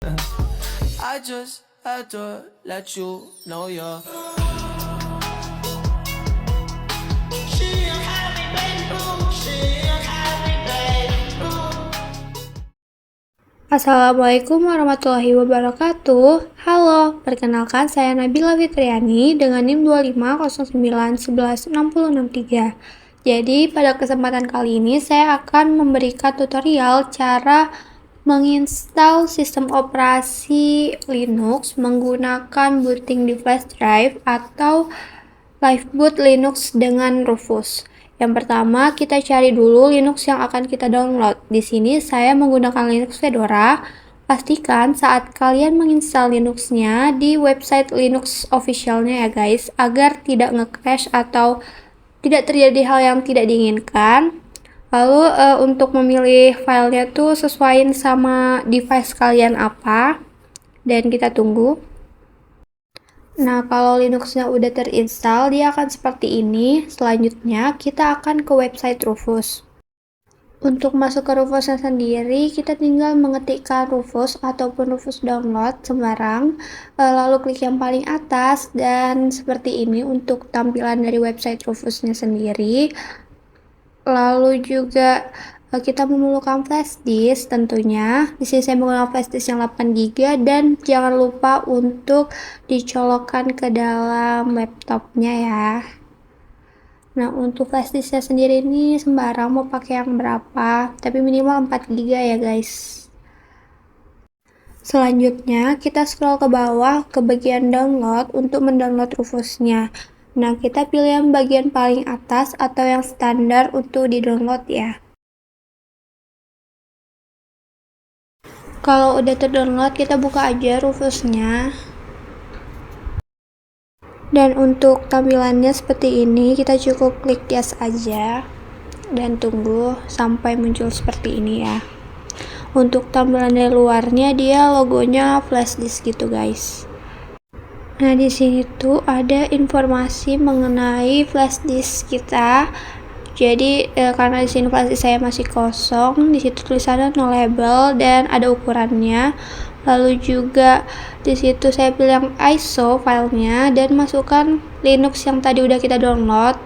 I just had to let you know you're. Assalamualaikum warahmatullahi wabarakatuh. Halo, perkenalkan saya Nabila Fitriani dengan NIM 2509116063. Jadi, pada kesempatan kali ini saya akan memberikan tutorial cara menginstal sistem operasi Linux menggunakan booting di flash drive atau live boot Linux dengan Rufus. Yang pertama, kita cari dulu Linux yang akan kita download. Di sini saya menggunakan Linux Fedora. Pastikan saat kalian menginstal Linuxnya di website Linux officialnya ya guys, agar tidak nge-crash atau tidak terjadi hal yang tidak diinginkan. Lalu untuk memilih filenya tuh sesuaiin sama device kalian apa, dan kita tunggu. Nah, kalau Linuxnya udah terinstall, dia akan seperti ini. Selanjutnya, kita akan ke website Rufus. Untuk masuk ke Rufusnya sendiri, kita tinggal mengetikkan Rufus ataupun Rufus download sembarang, lalu klik yang paling atas, dan seperti ini untuk tampilan dari website Rufusnya sendiri. Lalu juga kita memerlukan flash disk tentunya. Di sini saya menggunakan flash disk yang 8 GB dan jangan lupa untuk dicolokkan ke dalam laptopnya ya. Nah, untuk flash disknya sendiri ini sembarang mau pakai yang berapa, tapi minimal 4 GB ya guys. Selanjutnya, kita scroll ke bawah ke bagian download untuk mendownload Rufusnya. Nah, kita pilih yang bagian paling atas atau yang standar untuk di-download ya. Kalau udah terdownload, kita buka aja Rufusnya. Dan untuk tampilannya seperti ini, kita cukup klik yes aja dan tunggu sampai muncul seperti ini ya. Untuk tampilan dari luarnya, dia logonya flash disk gitu guys. Nah, di sini tuh ada informasi mengenai flash disk kita. Jadi karena di sini flash disk saya masih kosong, di situ tulisannya no label dan ada ukurannya. Lalu juga di situ saya pilih yang ISO filenya dan masukkan Linux yang tadi udah kita download.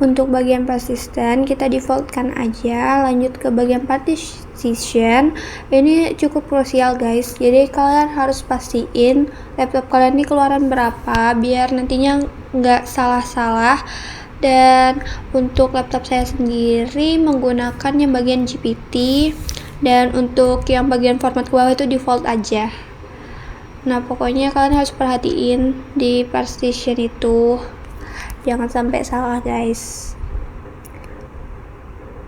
Untuk bagian persistent kita defaultkan aja, lanjut ke bagian partition. Ini cukup krusial guys, jadi kalian harus pastiin laptop kalian ini keluaran berapa biar nantinya nggak salah-salah. Dan untuk laptop saya sendiri menggunakan yang bagian GPT, dan untuk yang bagian format ke bawah itu default aja. Nah, pokoknya kalian harus perhatiin di partition itu, jangan sampai salah guys.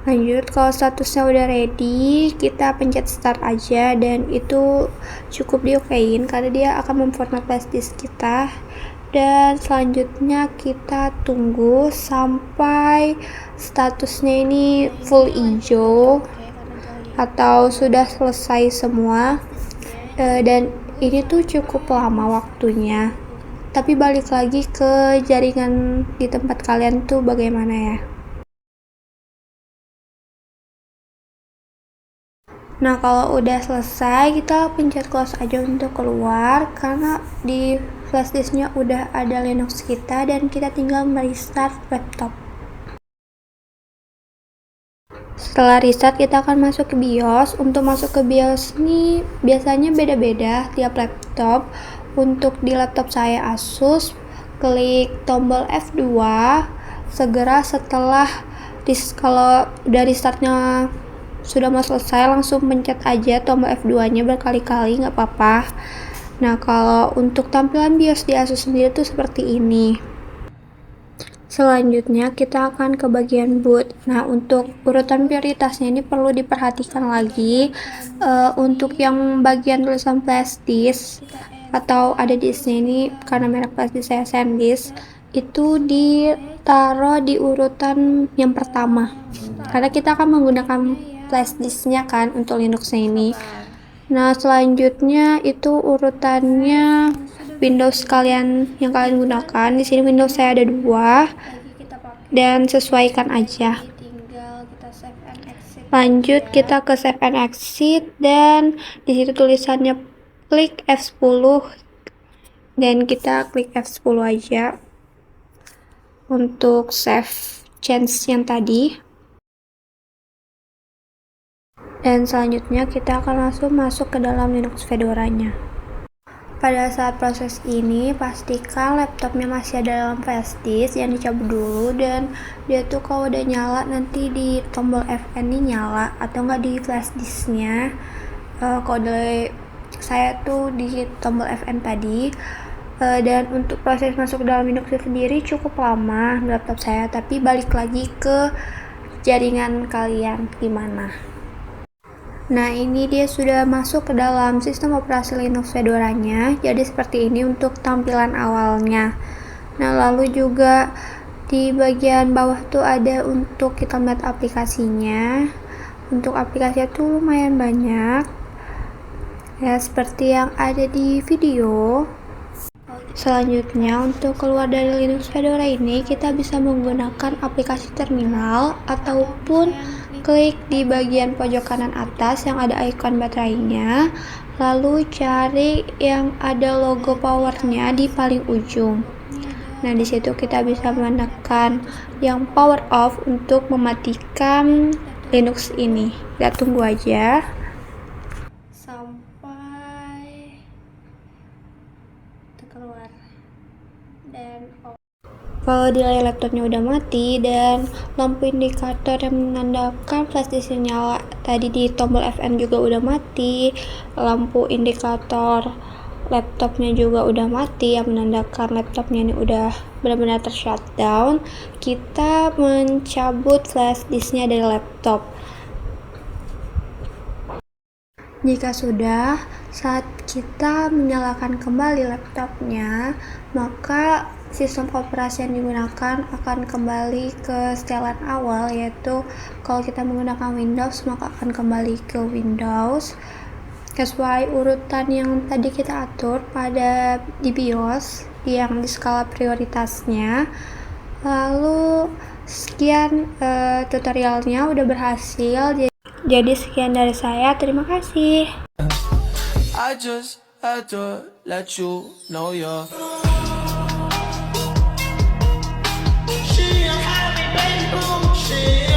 Lanjut, kalau statusnya udah ready, kita pencet start aja dan itu cukup diokein karena dia akan memformat flash disk kita. Dan selanjutnya kita tunggu sampai statusnya ini full hijau atau sudah selesai semua. Dan ini tuh cukup lama waktunya, tapi balik lagi ke jaringan di tempat kalian tuh bagaimana ya. Nah, kalau udah selesai, kita pencet close aja untuk keluar karena di flash disknya udah ada Linux kita dan kita tinggal merestart laptop. Setelah restart, kita akan masuk ke BIOS. Untuk masuk ke BIOS ini biasanya beda-beda tiap laptop. Untuk di laptop saya Asus, klik tombol F2 segera setelah kalau udah restartnya sudah mau selesai, langsung pencet aja tombol F2-nya berkali-kali, nggak apa-apa. Nah, kalau untuk tampilan BIOS di Asus sendiri tuh seperti ini. Selanjutnya kita akan ke bagian boot. Nah, untuk urutan prioritasnya ini perlu diperhatikan lagi. Untuk yang bagian tulisan flash disk atau ada di sini karena merek flash disk saya SanDisk, itu ditaruh di urutan yang pertama karena kita akan menggunakan flash disknya kan untuk Linuxnya ini. Nah, selanjutnya itu urutannya Windows kalian yang kalian gunakan. Di sini Windows saya ada 2 dan sesuaikan aja. Lanjut kita ke save and exit, dan di situ tulisannya klik F10 dan kita klik F10 aja untuk save change yang tadi. Dan selanjutnya kita akan langsung masuk ke dalam Linux Fedora-nya. Pada saat proses ini, pastikan laptopnya masih ada dalam flash disk, jangan dicabut dulu, dan dia tuh kalau udah nyala nanti di tombol Fn ini nyala atau enggak di flash disknya. Kode saya tuh di tombol Fn tadi. Dan untuk proses masuk ke dalam Linux sendiri cukup lama di laptop saya, tapi balik lagi ke jaringan kalian gimana. Nah, ini dia sudah masuk ke dalam sistem operasi Linux Fedora-nya. Jadi seperti ini untuk tampilan awalnya. Nah, lalu juga di bagian bawah tuh ada untuk kita melihat aplikasinya. Untuk aplikasinya tuh lumayan banyak. Ya, seperti yang ada di video. Selanjutnya, untuk keluar dari Linux Fedora ini, kita bisa menggunakan aplikasi terminal ataupun klik di bagian pojok kanan atas yang ada ikon baterainya, lalu cari yang ada logo powernya di paling ujung. Nah, di situ kita bisa menekan yang power off untuk mematikan Linux ini. Kita tunggu aja sampai keluar. Dan kalau di layar laptopnya udah mati dan lampu indikator yang menandakan flash disk nyala tadi di tombol Fn juga udah mati, lampu indikator laptopnya juga udah mati yang menandakan laptopnya ini udah benar-benar tershutdown, kita mencabut flash disknya dari laptop. Jika sudah, saat kita menyalakan kembali laptopnya, maka sistem operasi yang digunakan akan kembali ke setelan awal, yaitu kalau kita menggunakan Windows maka akan kembali ke Windows sesuai urutan yang tadi kita atur pada di BIOS yang di skala prioritasnya. Lalu sekian tutorialnya udah berhasil. Jadi sekian dari saya, terima kasih. I just had to let you know you're She a happy baby, she